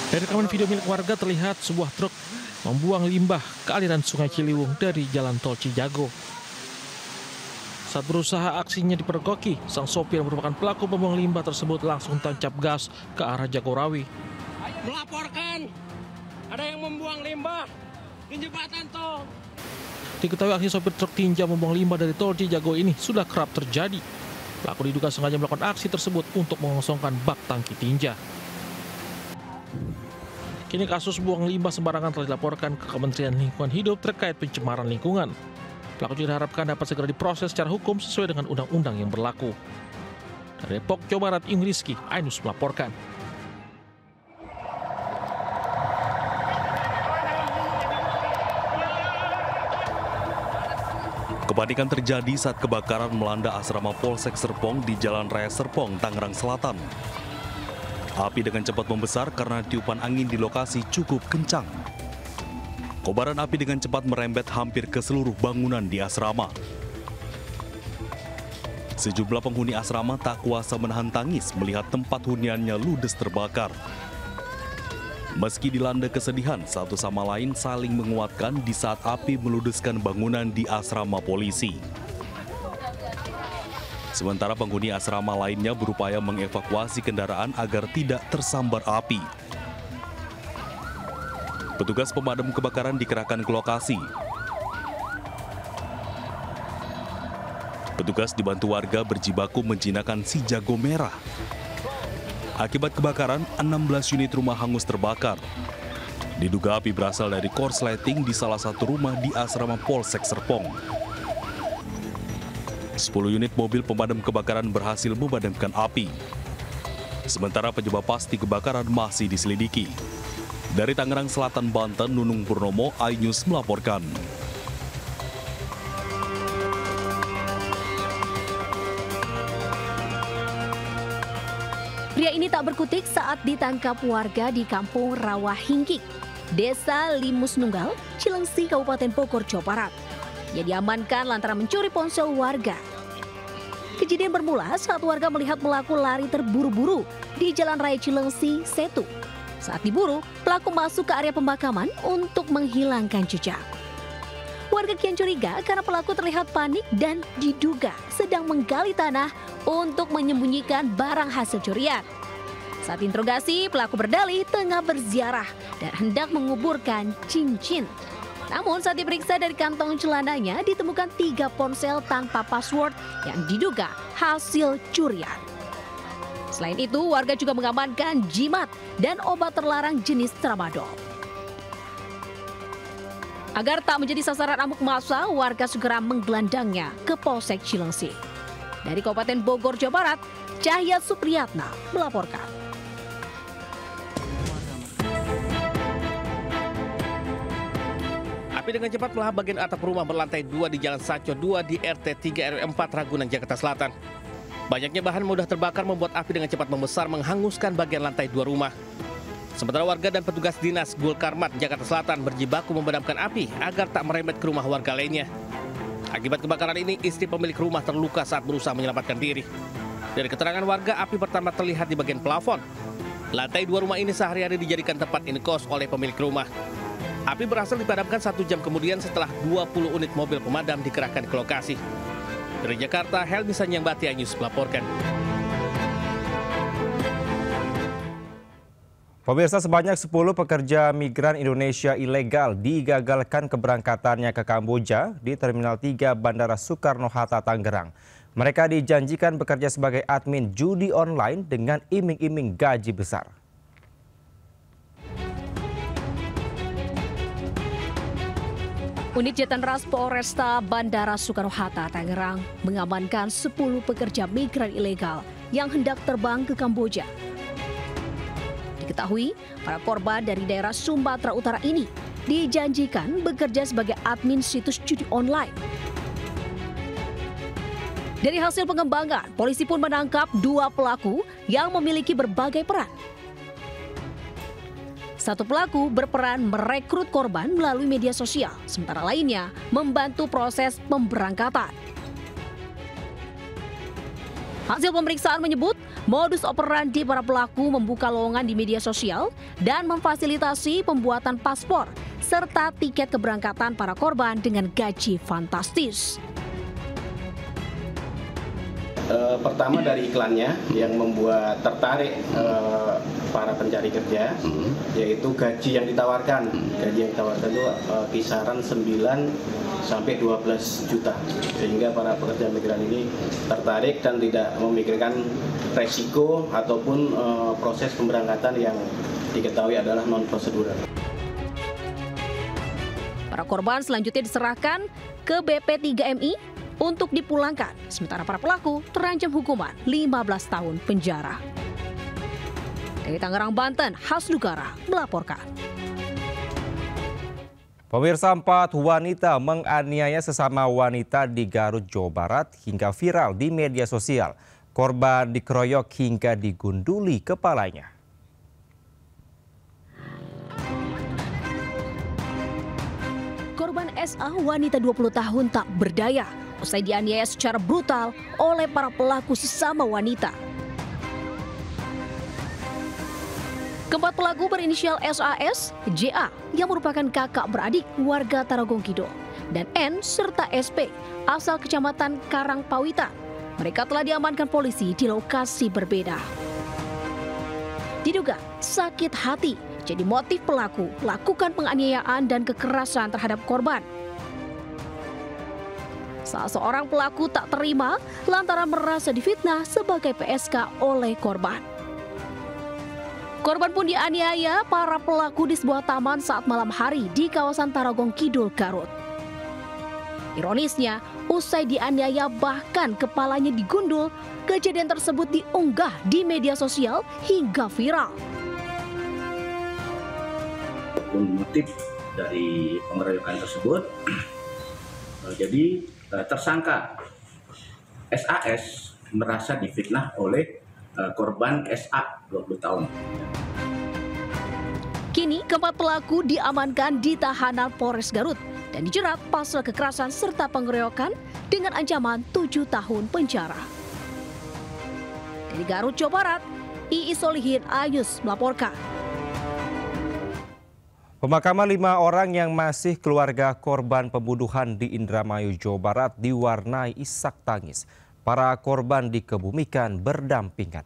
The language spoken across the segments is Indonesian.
Dari rekaman video milik warga terlihat sebuah truk membuang limbah ke aliran Sungai Ciliwung dari Jalan Tol Cijago. Saat berusaha aksinya dipergoki, sang sopir yang merupakan pelaku pembuang limbah tersebut langsung tancap gas ke arah Jagorawi. Melaporkan ada yang membuang limbah di jembatan tol. Diketahui aksi sopir truk tinja membuang limbah dari Tol Cijago ini sudah kerap terjadi. Pelaku diduga sengaja melakukan aksi tersebut untuk mengosongkan bak tangki tinja. Kini kasus buang limbah sembarangan telah dilaporkan ke Kementerian Lingkungan Hidup terkait pencemaran lingkungan. Pelaku juga diharapkan dapat segera diproses secara hukum sesuai dengan undang-undang yang berlaku. Dari Depok, Jawa Barat, Imri Rizky, Ainus melaporkan. Kepanikan terjadi saat kebakaran melanda asrama Polsek Serpong di Jalan Raya Serpong, Tangerang Selatan. Api dengan cepat membesar karena tiupan angin di lokasi cukup kencang. Kobaran api dengan cepat merembet hampir ke seluruh bangunan di asrama. Sejumlah penghuni asrama tak kuasa menahan tangis melihat tempat huniannya ludes terbakar. Meski dilanda kesedihan, satu sama lain saling menguatkan di saat api meludeskan bangunan di asrama polisi. Sementara penghuni asrama lainnya berupaya mengevakuasi kendaraan agar tidak tersambar api. Petugas pemadam kebakaran dikerahkan ke lokasi. Petugas dibantu warga berjibaku menjinakkan si jago merah. Akibat kebakaran, 16 unit rumah hangus terbakar. Diduga api berasal dari korsleting di salah satu rumah di asrama Polsek Serpong. 10 unit mobil pemadam kebakaran berhasil memadamkan api. Sementara penyebab pasti kebakaran masih diselidiki. Dari Tangerang Selatan, Banten, Nunung Purnomo, iNews melaporkan. Pria ini tak berkutik saat ditangkap warga di Kampung Rawahingkik, Desa Limus Nunggal, Cilengsi, Kabupaten Bogor, Jawa Barat. Ia diamankan lantaran mencuri ponsel warga. Kejadian bermula saat warga melihat pelaku lari terburu-buru di Jalan Raya Cilengsi, Setu. Saat diburu, pelaku masuk ke area pemakaman untuk menghilangkan jejak. Warga kian curiga karena pelaku terlihat panik dan diduga sedang menggali tanah untuk menyembunyikan barang hasil curian. Saat interogasi, pelaku berdalih tengah berziarah dan hendak menguburkan cincin. Namun saat diperiksa dari kantong celananya ditemukan 3 ponsel tanpa password yang diduga hasil curian. Selain itu, warga juga mengamankan jimat dan obat terlarang jenis tramadol. Agar tak menjadi sasaran amuk massa, warga segera menggelandangnya ke Polsek Cilengsi. Dari Kabupaten Bogor, Jawa Barat, Cahya Supriyatna melaporkan. Api dengan cepat melahap bagian atap rumah berlantai 2 di Jalan Sanco 2 di RT 3 RW 4 Ragunan, Jakarta Selatan. Banyaknya bahan mudah terbakar membuat api dengan cepat membesar menghanguskan bagian lantai 2 rumah. Sementara warga dan petugas dinas Gulkarmat, Jakarta Selatan berjibaku memadamkan api agar tak merembet ke rumah warga lainnya. Akibat kebakaran ini, istri pemilik rumah terluka saat berusaha menyelamatkan diri. Dari keterangan warga, api pertama terlihat di bagian plafon. Lantai 2 rumah ini sehari-hari dijadikan tempat indekos oleh pemilik rumah. Api berhasil dipadamkan 1 jam kemudian setelah 20 unit mobil pemadam dikerahkan ke lokasi. Dari Jakarta, Helmi Sanyangbati, iNews melaporkan. Pemirsa, sebanyak 10 pekerja migran Indonesia ilegal digagalkan keberangkatannya ke Kamboja di Terminal 3 Bandara Soekarno-Hatta, Tangerang. Mereka dijanjikan bekerja sebagai admin judi online dengan iming-iming gaji besar. Unit Jatanras Polresta Bandara Soekarno-Hatta, Tangerang mengamankan 10 pekerja migran ilegal yang hendak terbang ke Kamboja. Diketahui, para korban dari daerah Sumatera Utara ini dijanjikan bekerja sebagai admin situs judi online. Dari hasil pengembangan, polisi pun menangkap 2 pelaku yang memiliki berbagai peran. Satu pelaku berperan merekrut korban melalui media sosial, sementara lainnya membantu proses pemberangkatan. Hasil pemeriksaan menyebut Modus operandi para pelaku membuka lowongan di media sosial dan memfasilitasi pembuatan paspor serta tiket keberangkatan para korban dengan gaji fantastis. Pertama dari iklannya yang membuat tertarik para pencari kerja, yaitu gaji yang ditawarkan. Gaji yang ditawarkan itu kisaran 9 sampai 12 juta. Sehingga para pekerja migran ini tertarik dan tidak memikirkan resiko ataupun proses pemberangkatan yang diketahui adalah non-prosedural. Para korban selanjutnya diserahkan ke BP3MI untuk dipulangkan, sementara para pelaku terancam hukuman 15 tahun penjara. Dari Tangerang, Banten, Hasnugara melaporkan. Pemirsa, 4 wanita menganiaya sesama wanita di Garut, Jawa Barat hingga viral di media sosial. Korban dikeroyok hingga digunduli kepalanya. Korban SA, wanita 20 tahun tak berdaya, usai dianiaya secara brutal oleh para pelaku sesama wanita. Keempat pelaku berinisial SAS, JA yang merupakan kakak beradik warga Tarogong Kidul, dan N serta SP asal Kecamatan Karangpawitan. Mereka telah diamankan polisi di lokasi berbeda. Diduga sakit hati jadi motif pelaku melakukan penganiayaan dan kekerasan terhadap korban. Salah seorang pelaku tak terima lantaran merasa difitnah sebagai PSK oleh korban. Korban pun dianiaya para pelaku di sebuah taman saat malam hari di kawasan Tarogong Kidul, Garut. Ironisnya, usai dianiaya bahkan kepalanya digundul, kejadian tersebut diunggah di media sosial hingga viral. Motif dari pengeroyokan tersebut, jadi tersangka SAS merasa difitnah oleh korban SA 20 tahun. Kini keempat pelaku diamankan di tahanan Polres Garut dan dijerat pasal kekerasan serta pengeroyokan dengan ancaman 7 tahun penjara. Dari Garut, Jawa Barat, Iis Solihin Ayus melaporkan. Pemakaman 5 orang yang masih keluarga korban pembunuhan di Indramayu, Jawa Barat diwarnai isak tangis. Para korban dikebumikan berdampingan.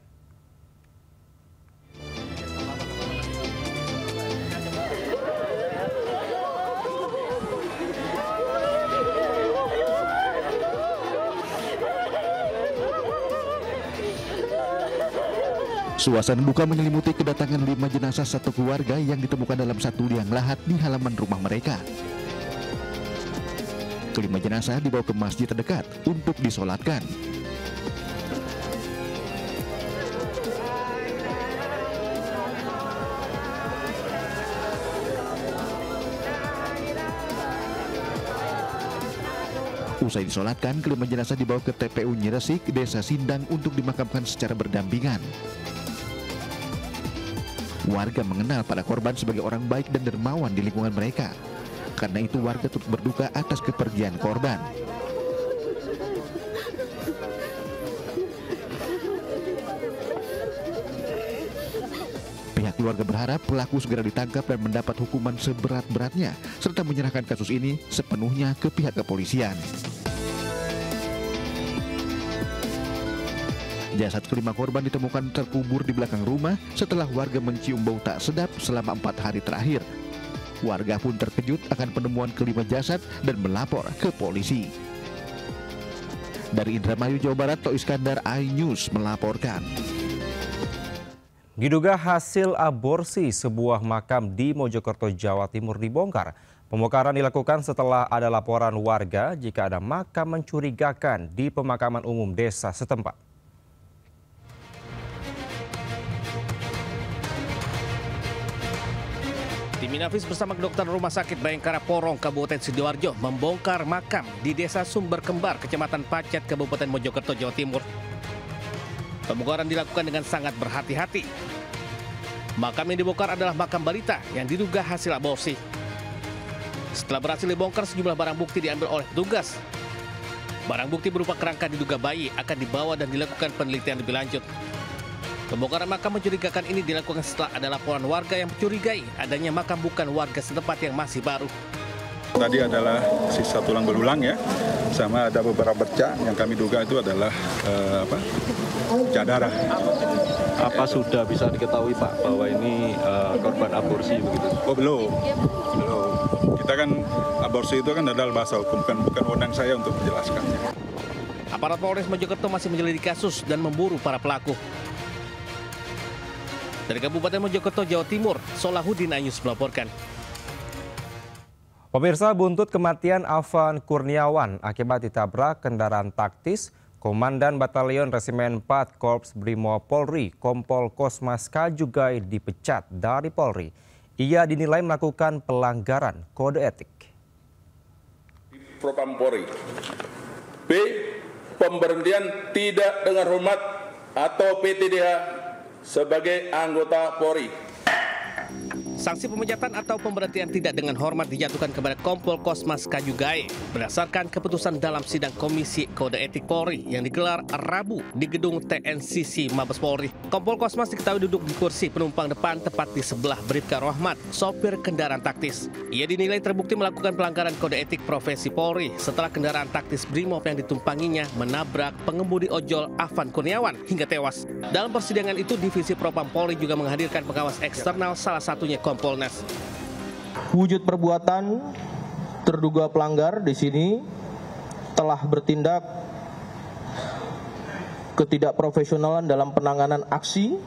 Suasana duka menyelimuti kedatangan 5 jenazah satu keluarga yang ditemukan dalam satu liang lahat di halaman rumah mereka. Kelima jenazah dibawa ke masjid terdekat untuk disolatkan. Usai disolatkan, kelima jenazah dibawa ke TPU Nyiresik, Desa Sindang untuk dimakamkan secara berdampingan. Warga mengenal para korban sebagai orang baik dan dermawan di lingkungan mereka. Karena itu warga turut berduka atas kepergian korban. Pihak keluarga berharap pelaku segera ditangkap dan mendapat hukuman seberat-beratnya, serta menyerahkan kasus ini sepenuhnya ke pihak kepolisian. Jasad kelima korban ditemukan terkubur di belakang rumah setelah warga mencium bau tak sedap selama 4 hari terakhir. Warga pun terkejut akan penemuan kelima jasad dan melapor ke polisi. Dari Indramayu, Jawa Barat, Tok Iskandar, iNews melaporkan. Diduga hasil aborsi sebuah makam di Mojokerto, Jawa Timur dibongkar. Pembongkaran dilakukan setelah ada laporan warga jika ada makam mencurigakan di pemakaman umum desa setempat. Tim Inafis bersama dokter Rumah Sakit Bayangkara Porong, Kabupaten Sidoarjo membongkar makam di Desa Sumber Kembar, Kecamatan Pacet, Kabupaten Mojokerto, Jawa Timur. Pembongkaran dilakukan dengan sangat berhati-hati. Makam yang dibongkar adalah makam balita yang diduga hasil aborsi. Setelah berhasil dibongkar, sejumlah barang bukti diambil oleh petugas. Barang bukti berupa kerangka diduga bayi akan dibawa dan dilakukan penelitian lebih lanjut. Pembongkaran makam mencurigakan ini dilakukan setelah ada laporan warga yang mencurigai adanya makam bukan warga setempat yang masih baru. Tadi adalah sisa tulang belulang ya, sama ada beberapa bercak yang kami duga itu adalah bercak darah. Apa sudah bisa diketahui Pak bahwa ini korban aborsi begitu? Oh belum. Kita kan aborsi itu kan adalah bahasa hukum, bukan wewenang saya untuk menjelaskannya. Aparat Polres Mojokerto masih menyelidiki kasus dan memburu para pelaku. Dari Kabupaten Mojokerto, Jawa Timur, Solahuddin Ayus melaporkan. Pemirsa, buntut kematian Afan Kurniawan akibat ditabrak kendaraan taktis, Komandan Batalion Resimen 4 Korps Brimob Polri, Kompol Kosmas Kajugai dipecat dari Polri. Ia dinilai melakukan pelanggaran kode etik. Propam Polri. B. Pemberhentian tidak dengan hormat atau PTDH sebagai anggota Polri. Sanksi pemecatan atau pemberhentian tidak dengan hormat dijatuhkan kepada Kompol Kosmas Kajugai berdasarkan keputusan dalam sidang Komisi Kode Etik Polri yang digelar Rabu di gedung TNCC Mabes Polri. Kompol Kosmas diketahui duduk di kursi penumpang depan tepat di sebelah Bribka Rohmat, sopir kendaraan taktis. Ia dinilai terbukti melakukan pelanggaran kode etik profesi Polri setelah kendaraan taktis Brimob yang ditumpanginya menabrak pengemudi ojol Afan Kurniawan hingga tewas. Dalam persidangan itu, Divisi Propam Polri juga menghadirkan pengawas eksternal, salah satunya Kompolnas. Wujud perbuatan terduga pelanggar di sini telah bertindak ketidakprofesionalan dalam penanganan aksi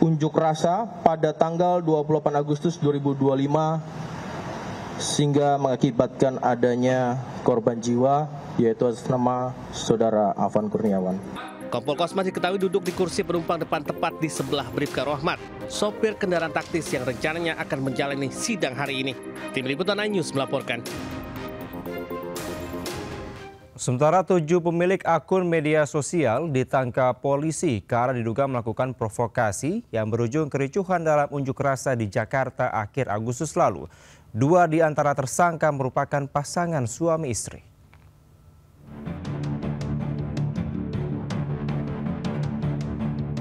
unjuk rasa pada tanggal 28 Agustus 2025 sehingga mengakibatkan adanya korban jiwa yaitu atas nama saudara Afan Kurniawan. Kompol Kosmas diketahui duduk di kursi penumpang depan tepat di sebelah Bribka Rohmat, sopir kendaraan taktis yang rencananya akan menjalani sidang hari ini. Tim Liputan iNews melaporkan. Sementara 7 pemilik akun media sosial ditangkap polisi karena diduga melakukan provokasi yang berujung kericuhan dalam unjuk rasa di Jakarta akhir Agustus lalu. 2 di antara tersangka merupakan pasangan suami istri.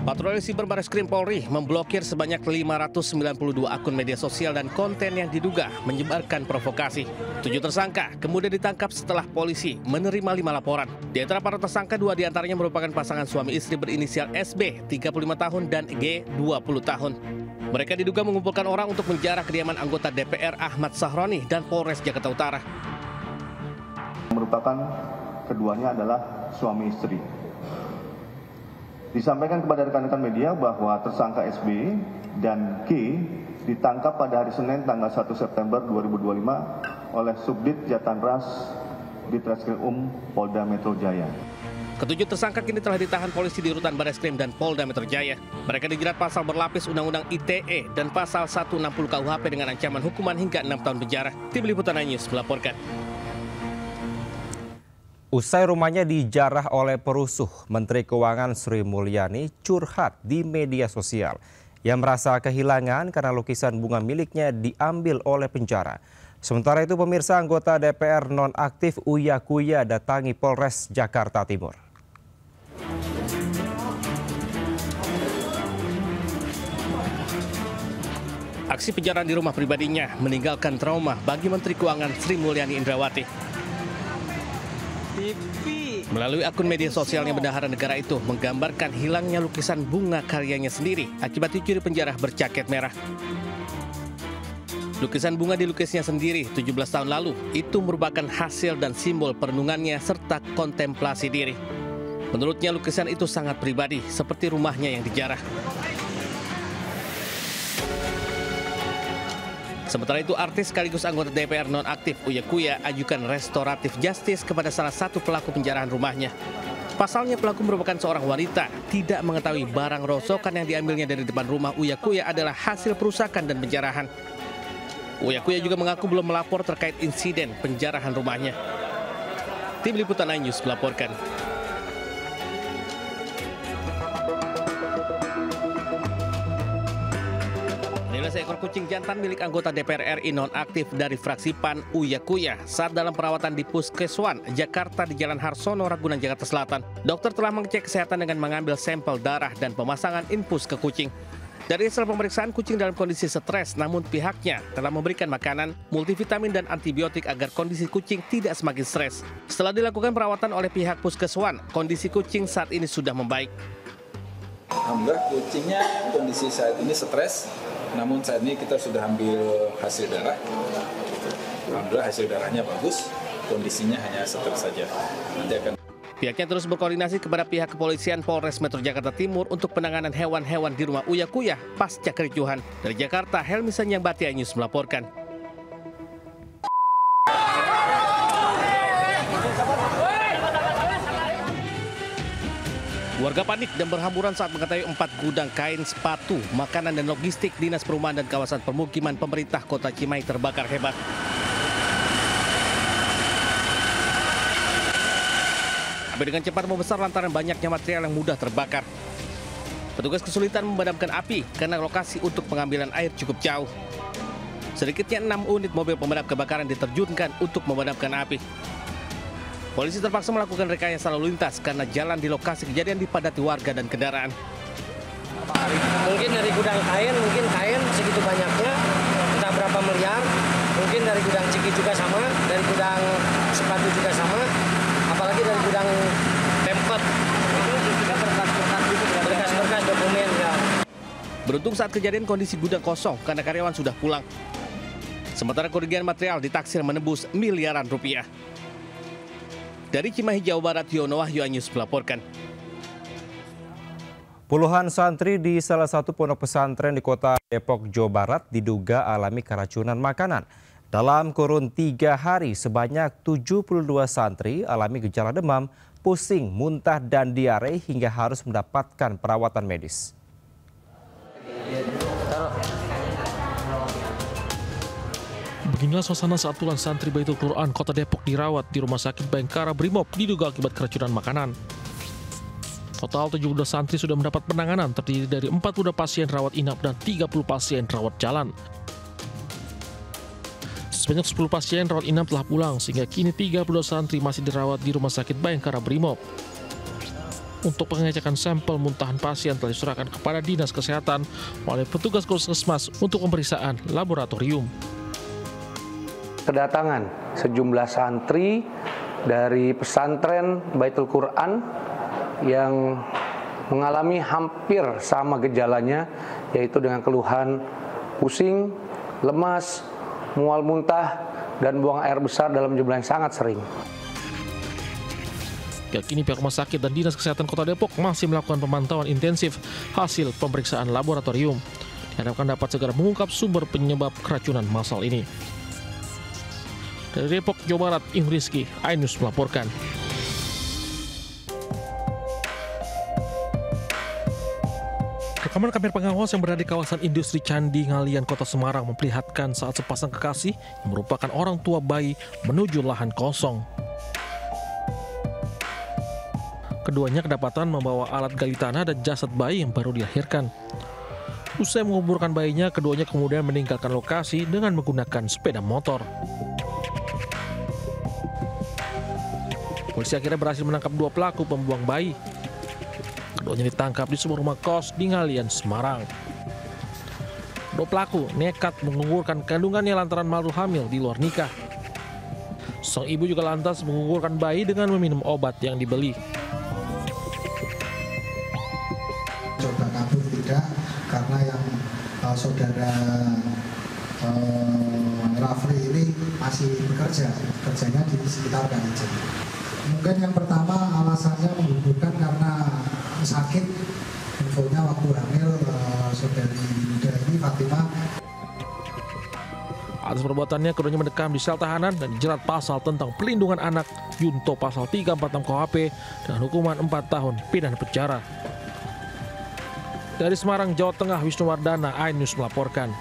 Patroli Siber Bareskrim Polri memblokir sebanyak 592 akun media sosial dan konten yang diduga menyebarkan provokasi. 7 tersangka kemudian ditangkap setelah polisi menerima 5 laporan. Di antara para tersangka, 2 diantaranya merupakan pasangan suami istri berinisial SB, 35 tahun, dan G, 20 tahun. Mereka diduga mengumpulkan orang untuk menjarah kediaman anggota DPR Ahmad Sahroni dan Polres Jakarta Utara. Merupakan keduanya adalah suami istri. Disampaikan kepada rekan-rekan media bahwa tersangka SB dan K ditangkap pada hari Senin tanggal 1 September 2025 oleh Subdit Jatanras Ditreskrim Polda Metro Jaya. Ketujuh tersangka kini telah ditahan polisi di Rutan Bareskrim dan Polda Metro Jaya. Mereka dijerat pasal berlapis Undang-Undang ITE dan pasal 160 KUHP dengan ancaman hukuman hingga 6 tahun penjara. Tim Liputan iNews melaporkan. Usai rumahnya dijarah oleh perusuh, Menteri Keuangan Sri Mulyani curhat di media sosial. Ia merasa kehilangan karena lukisan bunga miliknya diambil oleh penjara. Sementara itu, pemirsa, anggota DPR nonaktif Uya Kuya datangi Polres Jakarta Timur. Aksi penjarahan di rumah pribadinya meninggalkan trauma bagi Menteri Keuangan Sri Mulyani Indrawati. Melalui akun media sosialnya, bendahara negara itu menggambarkan hilangnya lukisan bunga karyanya sendiri akibat dicuri penjara berjaket merah. Lukisan bunga dilukisnya sendiri 17 tahun lalu. Itu merupakan hasil dan simbol perenungannya serta kontemplasi diri. Menurutnya lukisan itu sangat pribadi, seperti rumahnya yang dijarah. Sementara itu, artis sekaligus anggota DPR nonaktif Uya Kuya ajukan restoratif justice kepada salah satu pelaku penjarahan rumahnya. Pasalnya, pelaku merupakan seorang wanita, tidak mengetahui barang rongsokan yang diambilnya dari depan rumah Uya Kuya adalah hasil perusakan dan penjarahan. Uya Kuya juga mengaku belum melapor terkait insiden penjarahan rumahnya. Tim Liputan iNews melaporkan. Inilah seekor kucing jantan milik anggota DPR RI nonaktif dari fraksi PAN Uya Kuya saat dalam perawatan di Puskeswan, Jakarta di Jalan Harsono, Ragunan, Jakarta Selatan. Dokter telah mengecek kesehatan dengan mengambil sampel darah dan pemasangan infus ke kucing. Dari hasil pemeriksaan, kucing dalam kondisi stres, namun pihaknya telah memberikan makanan, multivitamin dan antibiotik agar kondisi kucing tidak semakin stres. Setelah dilakukan perawatan oleh pihak Puskeswan, kondisi kucing saat ini sudah membaik. Alhamdulillah kucingnya kondisi saat ini stres, namun saat ini kita sudah ambil hasil darah. Alhamdulillah hasil darahnya bagus, kondisinya hanya stres saja. Nanti akan. Pihaknya terus berkoordinasi kepada pihak kepolisian Polres Metro Jakarta Timur untuk penanganan hewan-hewan di rumah Uya Kuya pasca kericuhan. Dari Jakarta, Helmi Sanyambati, iNews melaporkan. Warga panik dan berhamburan saat mengetahui 4 gudang kain, sepatu, makanan dan logistik Dinas Perumahan dan Kawasan Permukiman Pemerintah Kota Cimahi terbakar hebat. Api dengan cepat membesar lantaran banyaknya material yang mudah terbakar. Petugas kesulitan memadamkan api karena lokasi untuk pengambilan air cukup jauh. Sedikitnya 6 unit mobil pemadam kebakaran diterjunkan untuk memadamkan api. Polisi terpaksa melakukan rekayasa lalu lintas karena jalan di lokasi kejadian dipadati warga dan kendaraan. Mungkin dari gudang kain, mungkin kain segitu banyaknya, entah berapa miliar. Mungkin dari gudang ciki juga sama, dari gudang sepatu juga sama, apalagi dari gudang tempat. Berkas-berkas dokumen ya. Beruntung saat kejadian kondisi gudang kosong karena karyawan sudah pulang. Sementara kerugian material ditaksir menembus miliaran rupiah. Dari Cimahi, Jawa Barat, Yono Wahyu, iNews melaporkan. Puluhan santri di salah satu pondok pesantren di kota Depok, Jawa Barat diduga alami keracunan makanan. Dalam kurun 3 hari, sebanyak 72 santri alami gejala demam, pusing, muntah, dan diare hingga harus mendapatkan perawatan medis. Beginilah suasana saat puluhan santri Baitul Quran Kota Depok dirawat di Rumah Sakit Bayangkara Brimob diduga akibat keracunan makanan. Total 72 santri sudah mendapat penanganan terdiri dari 40 pasien rawat inap dan 30 pasien rawat jalan. Sebanyak 10 pasien rawat inap telah pulang sehingga kini 32 santri masih dirawat di Rumah Sakit Bayangkara Brimob. Untuk pengecekan sampel muntahan pasien telah diserahkan kepada Dinas Kesehatan oleh petugas Puskesmas untuk pemeriksaan laboratorium. Kedatangan sejumlah santri dari pesantren Baitul Quran yang mengalami hampir sama gejalanya, yaitu dengan keluhan pusing, lemas, mual muntah, dan buang air besar dalam jumlah yang sangat sering. Kini pihak rumah sakit dan Dinas Kesehatan Kota Depok masih melakukan pemantauan intensif hasil pemeriksaan laboratorium. Diharapkan dapat segera mengungkap sumber penyebab keracunan massal ini. Dari Depok, Jawa Barat, Rizky, iNews melaporkan. Rekaman kamera pengawas yang berada di kawasan industri Candi Ngalian, Kota Semarang memperlihatkan saat sepasang kekasih yang merupakan orang tua bayi menuju lahan kosong. Keduanya kedapatan membawa alat gali tanah dan jasad bayi yang baru dilahirkan. Usai menguburkan bayinya, keduanya kemudian meninggalkan lokasi dengan menggunakan sepeda motor. Polisi akhirnya berhasil menangkap 2 pelaku pembuang bayi. Keduanya ditangkap di sebuah rumah kos di Ngalian, Semarang. 2 pelaku nekat menggugurkan kandungannya lantaran malu hamil di luar nikah. Sang ibu juga lantas menggugurkan bayi dengan meminum obat yang dibeli. Coba kabur tidak, karena yang saudara Rafli ini masih bekerja, kerjanya di sekitar Kalijen. Mungkin yang pertama alasannya menggugurkan karena sakit. Infonya waktu hamil saudari muda ini Fatimah. Atas perbuatannya, keduanya mendekam di sel tahanan dan dijerat pasal tentang pelindungan anak Junto pasal 346 KUHP dengan hukuman 4 tahun pidana penjara. Dari Semarang, Jawa Tengah, Wisnuwardana, iNews melaporkan.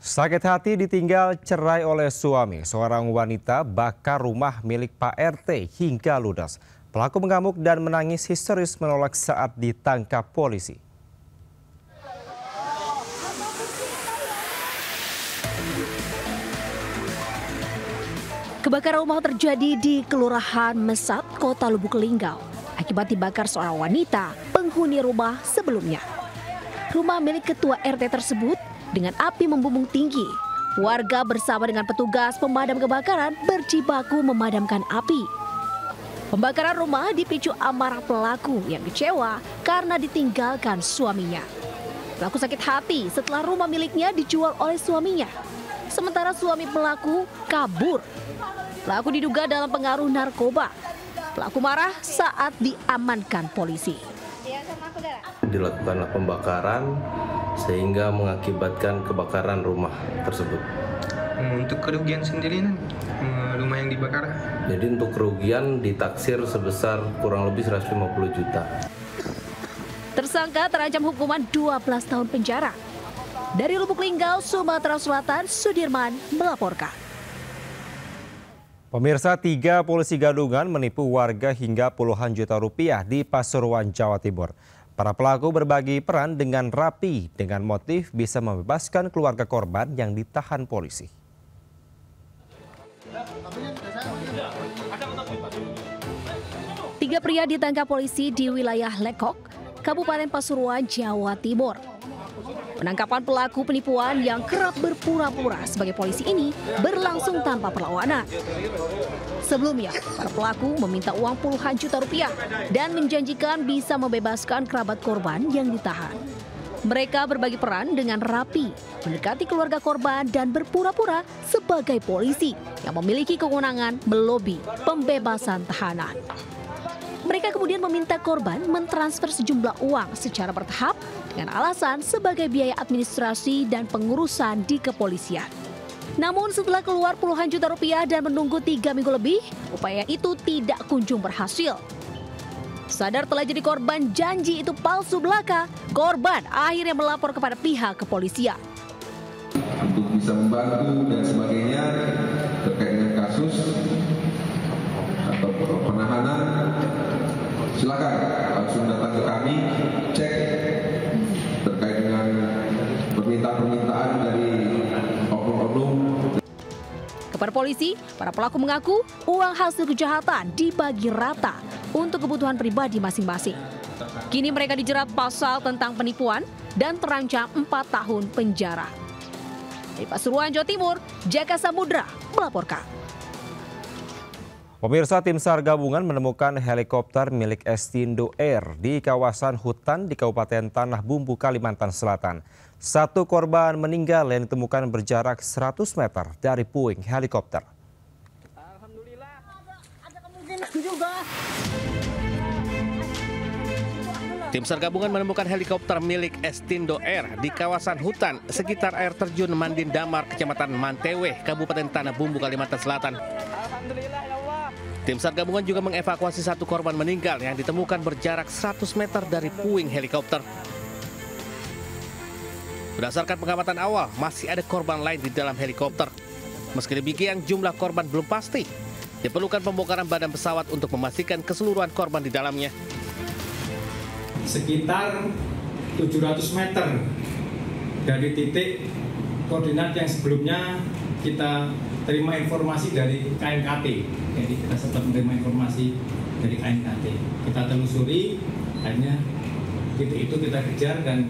Sakit hati ditinggal cerai oleh suami. Seorang wanita bakar rumah milik Pak RT hingga ludes. Pelaku mengamuk dan menangis histeris menolak saat ditangkap polisi. Kebakaran rumah terjadi di Kelurahan Mesat, Kota Lubuk Linggau, akibat dibakar seorang wanita penghuni rumah sebelumnya. Rumah milik ketua RT tersebut dengan api membumbung tinggi. Warga bersama dengan petugas pemadam kebakaran berjibaku memadamkan api. Pembakaran rumah dipicu amarah pelaku yang kecewa karena ditinggalkan suaminya. Pelaku sakit hati setelah rumah miliknya dijual oleh suaminya. Sementara suami pelaku kabur. Pelaku diduga dalam pengaruh narkoba. Pelaku marah saat diamankan polisi. Dilakukanlah pembakaran sehingga mengakibatkan kebakaran rumah tersebut. Untuk kerugian sendiri, rumah yang dibakar? Jadi untuk kerugian ditaksir sebesar kurang lebih 150 juta. Tersangka terancam hukuman 12 tahun penjara. Dari Lubuk Linggau, Sumatera Selatan, Sudirman melaporkan. Pemirsa, 3 polisi gadungan menipu warga hingga puluhan juta rupiah di Pasuruan, Jawa Timur. Para pelaku berbagi peran dengan rapi dengan motif bisa membebaskan keluarga korban yang ditahan polisi. Tiga pria ditangkap polisi di wilayah Lekok, Kabupaten Pasuruan, Jawa Timur. Penangkapan pelaku penipuan yang kerap berpura-pura sebagai polisi ini berlangsung tanpa perlawanan. Sebelumnya, para pelaku meminta uang puluhan juta rupiah dan menjanjikan bisa membebaskan kerabat korban yang ditahan. Mereka berbagi peran dengan rapi, mendekati keluarga korban dan berpura-pura sebagai polisi yang memiliki kewenangan melobi pembebasan tahanan. Mereka kemudian meminta korban mentransfer sejumlah uang secara bertahap dengan alasan sebagai biaya administrasi dan pengurusan di kepolisian. Namun setelah keluar puluhan juta rupiah dan menunggu 3 minggu lebih, upaya itu tidak kunjung berhasil. Sadar telah jadi korban janji itu palsu belaka, korban akhirnya melapor kepada pihak kepolisian. Untuk bisa membantu dan sebagainya terkait dengan kasus atau penahanan, silakan langsung datang ke kami, cek terkait dengan permintaan dari oknum-oknum. Kepada polisi, para pelaku mengaku uang hasil kejahatan dibagi rata untuk kebutuhan pribadi masing-masing. Kini mereka dijerat pasal tentang penipuan dan terancam 4 tahun penjara. Di Pasuruan, Jawa Timur, Jaka Samudra melaporkan. Pemirsa, tim SAR gabungan menemukan helikopter milik Estindo Air di kawasan hutan di Kabupaten Tanah Bumbu, Kalimantan Selatan. 1 korban meninggal yang ditemukan berjarak 100 meter dari puing helikopter. Tim SAR gabungan menemukan helikopter milik Estindo Air di kawasan hutan sekitar air terjun Mandin Damar, Kecamatan Mantewe, Kabupaten Tanah Bumbu, Kalimantan Selatan. Tim SAR gabungan juga mengevakuasi 1 korban meninggal yang ditemukan berjarak 100 meter dari puing helikopter. Berdasarkan pengamatan awal, masih ada korban lain di dalam helikopter. Meski demikian, jumlah korban belum pasti. Diperlukan pembongkaran badan pesawat untuk memastikan keseluruhan korban di dalamnya. Sekitar 700 meter dari titik koordinat yang sebelumnya kita terima informasi dari KNKT. Jadi kita sempat menerima informasi dari KNKT. Kita telusuri, akhirnya titik itu kita kejar dan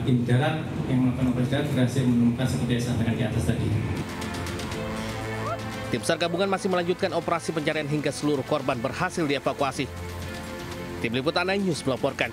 tim darat yang melakukan operasi darat berhasil menemukan seperti yang sampaikan di atas tadi. Tim SAR gabungan masih melanjutkan operasi pencarian hingga seluruh korban berhasil dievakuasi. Tim Liputan 9 News melaporkan.